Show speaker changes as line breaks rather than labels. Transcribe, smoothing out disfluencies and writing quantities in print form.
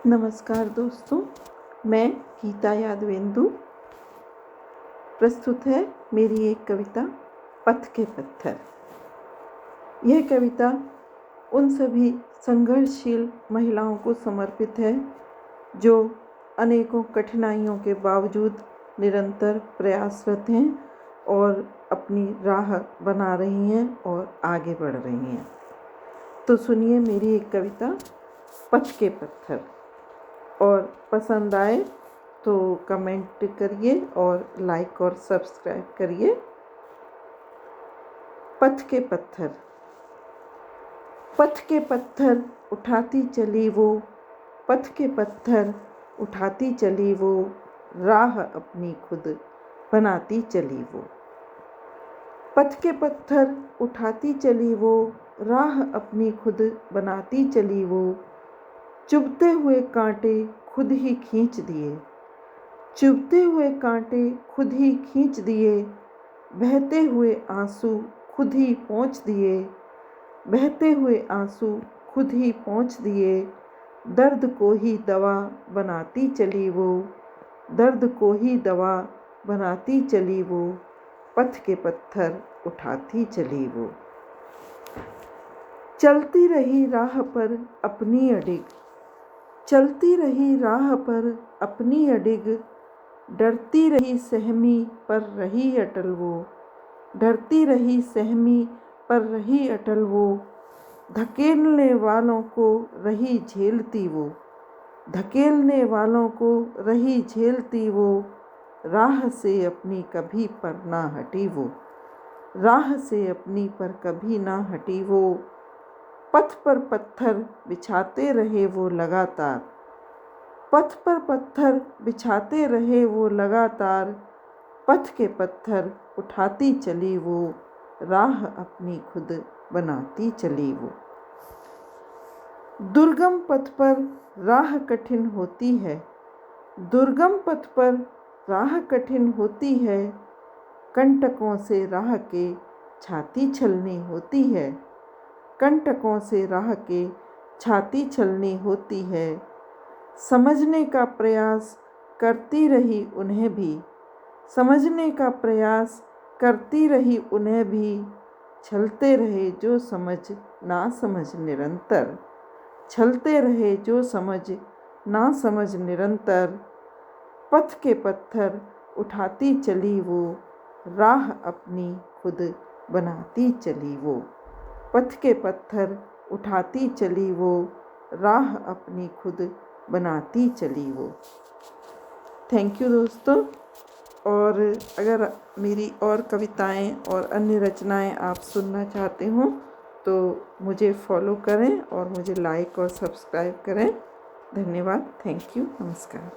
नमस्कार दोस्तों, मैं गीता यादवेंदु। प्रस्तुत है मेरी एक कविता पथ के पत्थर। यह कविता उन सभी संघर्षशील महिलाओं को समर्पित है जो अनेकों कठिनाइयों के बावजूद निरंतर प्रयासरत हैं और अपनी राह बना रही हैं और आगे बढ़ रही हैं। तो सुनिए मेरी एक कविता पथ के पत्थर, और पसंद आए तो कमेंट करिए और लाइक और सब्सक्राइब करिए। पथ के पत्थर। पथ के पत्थर उठाती चली वो, पथ के पत्थर उठाती चली वो, राह अपनी खुद बनाती चली वो। पथ के पत्थर उठाती चली वो, राह अपनी खुद बनाती चली वो। चुभते हुए कांटे खुद ही खींच दिए, चुभते हुए कांटे खुद ही खींच दिए, बहते हुए आंसू खुद ही पोंछ दिए, बहते हुए आंसू खुद ही पोंछ दिए। दर्द को ही दवा बनाती चली वो, दर्द को ही दवा बनाती चली वो, पथ के पत्थर उठाती चली वो। चलती रही राह पर अपनी अडिग, चलती रही राह पर अपनी अडिग, डरती रही सहमी पर रही अटल वो, डरती रही सहमी पर रही अटल वो। धकेलने वालों को रही झेलती वो, धकेलने वालों को रही झेलती वो, राह से अपनी कभी पर ना हटी वो, राह से अपनी पर कभी ना हटी वो। पथ पर पत्थर बिछाते रहे वो लगातार, पथ पर पत्थर बिछाते रहे वो लगातार, पथ के पत्थर उठाती चली वो, राह अपनी खुद बनाती चली वो। दुर्गम पथ पर राह कठिन होती है, दुर्गम पथ पर राह कठिन होती है, कंटकों से राह के छाती छलनी होती है, कंटकों से राह के छाती छलनी होती है। समझने का प्रयास करती रही उन्हें भी, समझने का प्रयास करती रही उन्हें भी, छलते रहे जो समझ ना समझ निरंतर, छलते रहे जो समझ ना समझ निरंतर। पथ के पत्थर उठाती चली वो, राह अपनी खुद बनाती चली वो, पथ के पत्थर उठाती चली वो, राह अपनी खुद बनाती चली वो। थैंक यू दोस्तों। और अगर मेरी और कविताएं और अन्य रचनाएं आप सुनना चाहते हो तो मुझे फॉलो करें और मुझे लाइक और सब्सक्राइब करें। धन्यवाद। Thank you. नमस्कार।